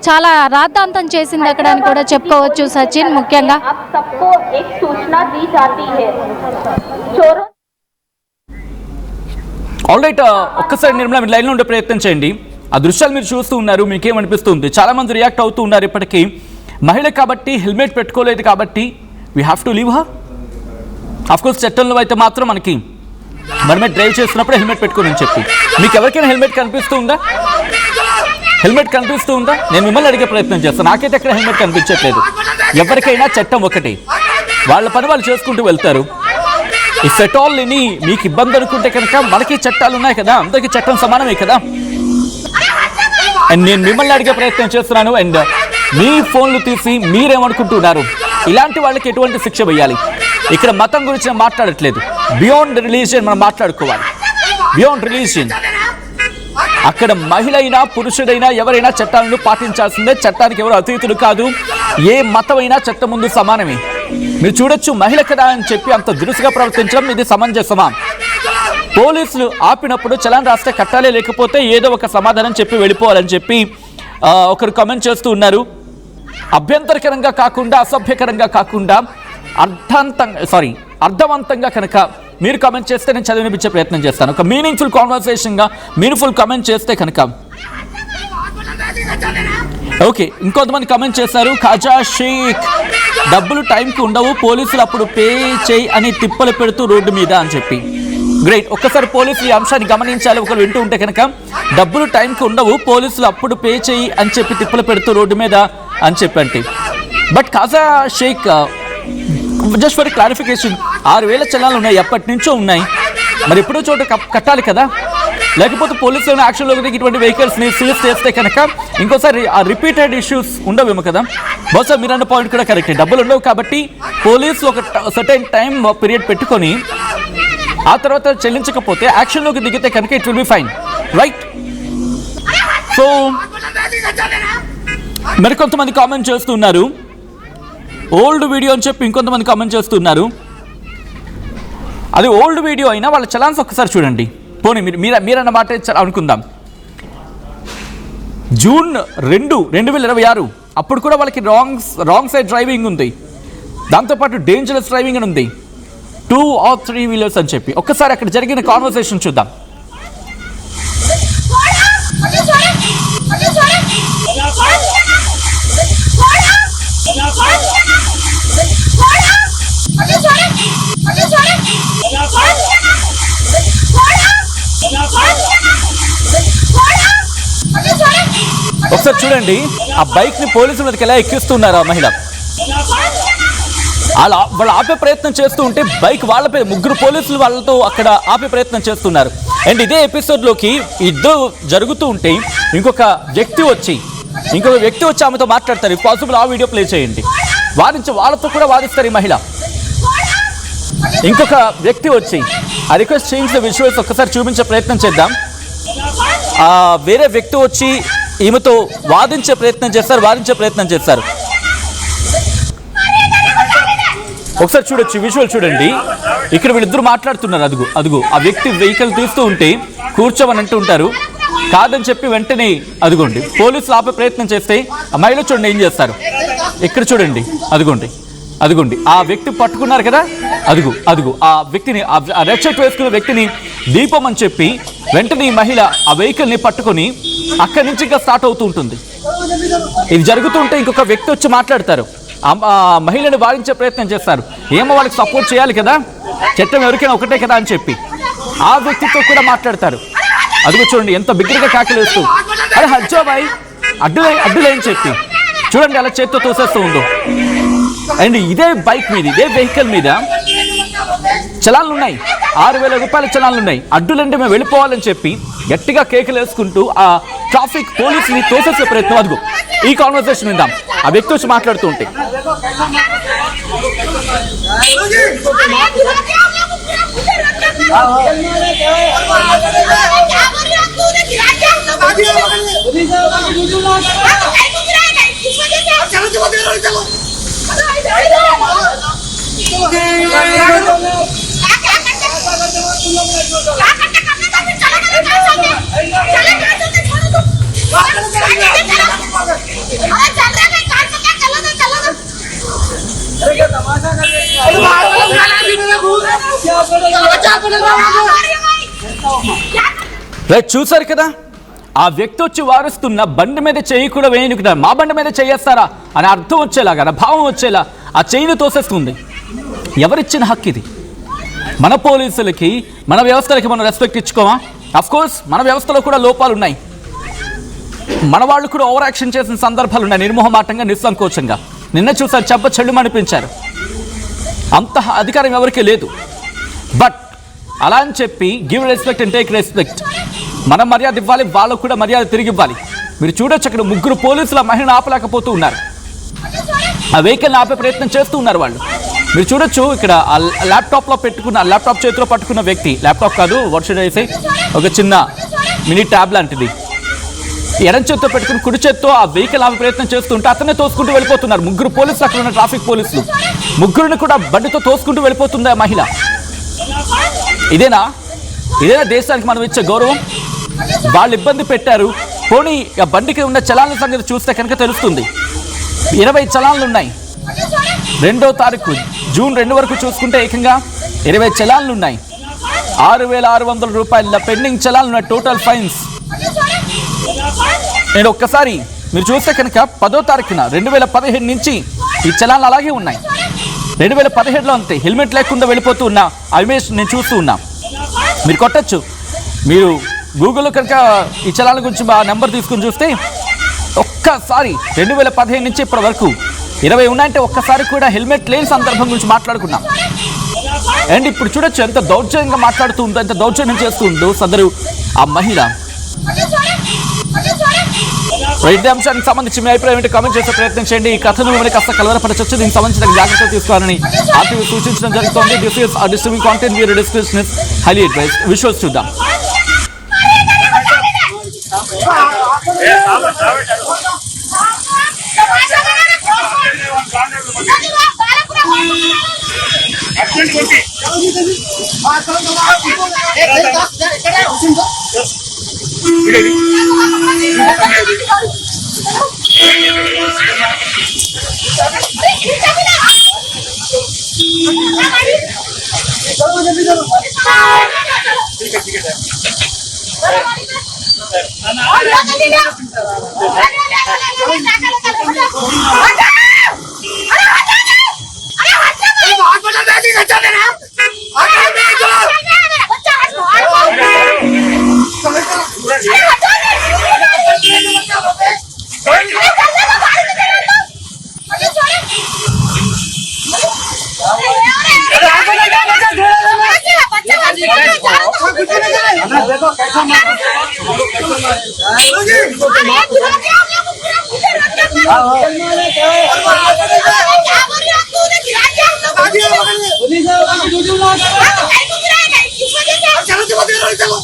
చాలా రాద్ధాంతం చేసింది అక్కడ అని కూడా చెప్పుకోవచ్చు సచిన్. ముఖ్యంగా ఆల్ రైట్, ఒక్కసారి నిర్మల మీరు లైన్లో ఉండే ప్రయత్నం చేయండి. ఆ దృశ్యాలు మీరు చూస్తూ ఉన్నారు, మీకేమనిపిస్తుంది? చాలా మంది రియాక్ట్ అవుతూ ఉన్నారు. ఇప్పటికీ మహిళ కాబట్టి, హెల్మెట్ పెట్టుకోలేదు కాబట్టి we have to leave her. Of course చట్టంలో అయితే మాత్రం మనకి మనమే డ్రైవ్ చేస్తున్నప్పుడు హెల్మెట్ పెట్టుకోని చెప్పి, మీకు ఎవరికైనా హెల్మెట్ కనిపిస్తూ ఉందా? హెల్మెట్ కనిపిస్తూ ఉందా? నేను మిమ్మల్ని అడిగే ప్రయత్నం చేస్తాను. నాకైతే ఎక్కడ హెల్మెట్ కనిపించట్లేదు. ఎవరికైనా చట్టం ఒకటి, వాళ్ళ పని వాళ్ళు చేసుకుంటూ వెళ్తారు. ఇఫ్ ఎట్ ఆల్ మీకు ఇబ్బంది అనుకుంటే కనుక మనకి చట్టాలు ఉన్నాయి కదా, అందరికీ చట్టం సమానమే కదా. అండ్ నేను మిమ్మల్ని అడిగే ప్రయత్నం చేస్తున్నాను. అండ్ మీ ఫోన్లు తీసి మీరేమనుకుంటున్నారు? ఇలాంటి వాళ్ళకి ఎటువంటి శిక్ష వేయాలి? ఇక్కడ మతం గురించి నేను మాట్లాడట్లేదు. బియాండ్ రిలీజియన్ మనం మాట్లాడుకోవాలి. బియాండ్ రిలీజియన్ అక్కడ మహిళ అయినా పురుషుడైనా ఎవరైనా చట్టాలను పాటించాల్సిందే. చట్టానికి ఎవరు అతీతులు కాదు. ఏ మతమైనా చట్టం ముందు సమానమే. మీరు చూడొచ్చు, మహిళ కదా అని చెప్పి అంత దురుసుగా ప్రవర్తించడం ఇది సమంజసమా? పోలీసులు ఆపినప్పుడు చలాన్ రాస్తే కట్టాలే, లేకపోతే ఏదో ఒక సమాధానం చెప్పి వెళ్ళిపోవాలని చెప్పి ఒకరు కామెంట్ చేస్తూ ఉన్నారు. అభ్యంతరకరంగా కాకుండా, అసభ్యకరంగా కాకుండా అర్థవంతంగా కనుక మీరు కామెంట్ చేస్తే నేను చదివినిపించే ప్రయత్నం చేస్తాను. ఒక మీనింగ్ఫుల్ కాన్వర్సేషన్గా మీనింగ్ఫుల్ కామెంట్ చేస్తే కనుక. ఓకే, ఇంకొంతమంది కామెంట్ చేశారు. ఖాజా షేక్, డబ్బులు టైంకి ఉండవు, పోలీసులు అప్పుడు పే చేయి అని తిప్పలు పెడుతూ రోడ్డు మీద అని చెప్పి. గ్రేట్. ఒక్కసారి పోలీసులు ఈ అంశాన్ని గమనించాలి. ఒకరు వింటూ ఉంటే కనుక, డబ్బులు టైంకి ఉండవు, పోలీసులు అప్పుడు పే చేయి అని చెప్పి తిప్పలు పెడుతూ రోడ్డు మీద అని చెప్పండి. But Khaja Shaik, just for clarification, 6,000 చలాన్లు ఉన్నాయి, ఎప్పటి నుంచో ఉన్నాయి. మరి ఎప్పుడో చోట కట్టాలి కదా. లేకపోతే పోలీసులు యాక్షన్లో ఇటువంటి వెహికల్స్ని సీజ్ చేస్తే కనుక ఇంకోసారి ఆ రిపీటెడ్ ఇష్యూస్ ఉండవేమో కదా. బహుశా మీరన్న పాయింట్ కూడా కరెక్టే. డబ్బులు ఉండవు కాబట్టి పోలీసులు ఒక సర్టెన్ టైం పీరియడ్ పెట్టుకొని ఆ తర్వాత చెల్లించకపోతే యాక్షన్లోకి దిగితే కనుక it will be fine, right? So మరికొంతమంది కామెంట్ చేస్తున్నారు. ఓల్డ్ వీడియో అని చెప్పి ఇంకొంతమంది కామెంట్ చేస్తున్నారు. అది ఓల్డ్ వీడియో అయినా వాళ్ళ చలాన్స్ ఒక్కసారి చూడండి. పోనీ మీరన్న మాట అనుకుందాం. జూన్ 2, 2026 అప్పుడు కూడా వాళ్ళకి రాంగ్ సైడ్ డ్రైవింగ్ ఉంది, దాంతోపాటు డేంజరస్ డ్రైవింగ్ అని ఉంది, 2 or 3 వీలర్స్ అని చెప్పి. ఒక్కసారి అక్కడ జరిగిన కాన్వర్సేషన్ చూద్దాం. ఒకసారి చూడండి, ఆ బైక్ ని పోలీసుల మీదకి ఎలా ఎక్కిస్తున్నారు ఆ మహిళ. వాళ్ళు ఆపే ప్రయత్నం చేస్తూ ఉంటే బైక్ వాళ్ళపై 3 పోలీసులు వాళ్ళతో అక్కడ ఆపే ప్రయత్నం చేస్తున్నారు. అండ్ ఇదే ఎపిసోడ్లోకి ఇద్దరు జరుగుతూ ఉంటే ఇంకొక వ్యక్తి వచ్చి ఆమెతో మాట్లాడతారు. పాసిబుల్ ఆ వీడియో ప్లే చేయండి. వాళ్ళతో కూడా వాదిస్తారు ఈ మహిళ. ఇంకొక వ్యక్తి వచ్చి ఆ రిక్వెస్ట్ చేయించిన విజువల్స్ ఒక్కసారి చూపించే ప్రయత్నం చేద్దాం. వేరే వ్యక్తి వచ్చి ఈమెతో వాదించే ప్రయత్నం చేస్తారు. ఒకసారి చూడొచ్చు, విజువల్ చూడండి. ఇక్కడ వీళ్ళిద్దరు మాట్లాడుతున్నారు. అదుగు ఆ వ్యక్తి వెహికల్ తీస్తూ ఉంటే కూర్చోమని అంటూ ఉంటారు. కాదని చెప్పి వెంటనే అదిగోండి పోలీసులు ఆపే ప్రయత్నం చేస్తే ఆ మహిళ చూడండి ఏం చేస్తారు. ఇక్కడ చూడండి, అదిగోండి ఆ వ్యక్తి పట్టుకున్నారు కదా, అదుగు ఆ వ్యక్తిని, ఆ రెడ్ షర్ట్ వేసుకున్న వ్యక్తిని దీపం అని చెప్పి వెంటనే ఈ మహిళ ఆ వెహికల్ని పట్టుకొని అక్కడి నుంచి ఇంకా స్టార్ట్ అవుతూ ఉంటుంది. ఇది జరుగుతుంటే ఇంకొక వ్యక్తి వచ్చి మాట్లాడతారు. ఆ మహిళని వారించే ప్రయత్నం చేస్తారు. ఏమో వాళ్ళకి సపోర్ట్ చేయాలి కదా, చట్టం ఎవరికైనా ఒకటే కదా అని చెప్పి ఆ వ్యక్తితో కూడా మాట్లాడతారు. అదిగో చూడండి ఎంత బిగ్గరగా కాకలేస్తూ, అరే హజ్జో బాయ్ అడ్డులే అని చెప్పి చూడండి అలా చేత్తో తోసేస్తూ ఉందో. అండ్ ఇదే బైక్ మీద, ఇదే వెహికల్ మీద చలాన్లు ఉన్నాయి, 6,000 రూపాయల చలాన్లు ఉన్నాయి. అడ్డులంటే మేము వెళ్ళిపోవాలని చెప్పి గట్టిగా కేకలు వేసుకుంటూ ఆ ట్రాఫిక్ పోలీసుని తోసేసే ప్రయత్నం. అదిగో ఈ కాన్వర్సేషన్ విందాం. ఆ వ్యక్తి వచ్చి మాట్లాడుతూ ఉంటే రైట్, చూసారు కదా, ఆ వ్యక్తి వచ్చి వారుస్తున్న బండి మీద చెయ్యి కూడా వేయనుకున్నారు. మా బండి మీద చేయేస్తారా అని అర్థం వచ్చేలాగా, భావం వచ్చేలా ఆ చెయ్యిని తోసేస్తుంది. ఎవరిచ్చిన హక్కు ఇది? మన పోలీసులకి, మన వ్యవస్థలకి మనం రెస్పెక్ట్ ఇచ్చుకోమా? అఫ్కోర్స్ మన వ్యవస్థలో కూడా లోపాలు ఉన్నాయి. మన వాళ్ళు కూడా ఓవర్ యాక్షన్ చేసిన సందర్భాలు ఉన్నాయి, నిర్మోహమాటంగా, నిస్సంకోచంగా. నిన్న చూసారు, చెంప చెల్లు అనిపించారు. అంత అధికారం ఎవరికీ లేదు. బట్ అలా అని చెప్పి give respect and take respect. మనం మర్యాద ఇవ్వాలి, వాళ్ళకు కూడా మర్యాద తిరిగి ఇవ్వాలి. మీరు చూడొచ్చు, అక్కడ 3 పోలీసులు ఆ మహిళను ఆపలేకపోతూ ఉన్నారు. ఆ వెహికల్ని ఆపే ప్రయత్నం చేస్తూ ఉన్నారు వాళ్ళు. మీరు చూడొచ్చు, ఇక్కడ ఆ ల్యాప్టాప్లో పెట్టుకున్న, ల్యాప్టాప్ చేతిలో పట్టుకున్న వ్యక్తి, ల్యాప్టాప్ కాదు, వర్షం వేసి ఒక చిన్న మినీ ట్యాబ్ లాంటిది, ఎడం చేత్తో పెట్టుకుని కుడి చేత్తో ఆ వెహికల్ ఆపే ప్రయత్నం చేస్తుంటే అతనే తోసుకుంటూ వెళ్ళిపోతున్నారు. 3 పోలీసులు, అక్కడ ఉన్న ట్రాఫిక్ పోలీసులు, 3 కూడా బండితో తోసుకుంటూ వెళ్ళిపోతుంది ఆ మహిళ. ఇదేనా దేశానికి మనం ఇచ్చే గౌరవం? వాళ్ళు ఇబ్బంది పెట్టారు. పోనీ ఆ బండికి ఉన్న చలాన్ల సంగతి చూస్తే కనుక తెలుస్తుంది. 20 చలాన్లు ఉన్నాయి. 2వ తారీఖు జూన్ 2 వరకు చూసుకుంటే ఏకంగా 20 చలాన్లు ఉన్నాయి. 6,600 రూపాయల పెండింగ్ చలాన్లు ఉన్నాయి, టోటల్ ఫైన్స్. నేను ఒక్కసారి మీరు చూస్తే కనుక 10వ తారీఖున 2015 నుంచి ఈ చలాన్లు అలాగే ఉన్నాయి. 2017లో అంతే, హెల్మెట్ లేకుండా వెళ్ళిపోతూ ఉన్నా ఆ ఇమేజ్ నేను చూస్తూ ఉన్నా. మీరు కొట్టచ్చు, మీరు గూగుల్లో కనుక ఈ చలాన్ల గురించి ఆ నెంబర్ తీసుకుని చూస్తే ఒక్కసారి 2015 నుంచి ఇప్పటి వరకు 20 ఉన్నాయంటే ఒక్కసారి కూడా హెల్మెట్ లేని సందర్భం గురించి మాట్లాడుకున్నాం. అండ్ ఇప్పుడు చూడొచ్చు ఎంత దౌర్జన్యంగా మాట్లాడుతూ ఉందో, ఎంత దౌర్జన్యం చేస్తూ ఉందో సదరు ఆ మహిళ. ఇదే అంశానికి సంబంధించి మీ అభిప్రాయం ఏంటి కామెంట్ చేసే ప్రయత్నం చేయండి. ఈ కథను మిమ్మల్ని కాస్త కలవరపరచవచ్చు, దీనికి సంబంధించిన జాగ్రత్తలు తీసుకోవాలని ఆర్టీవీ సూచించడం జరుగుతోంది. This is disturbing content, viewer discretion is highly advised. Visuals చూద్దాం. चलो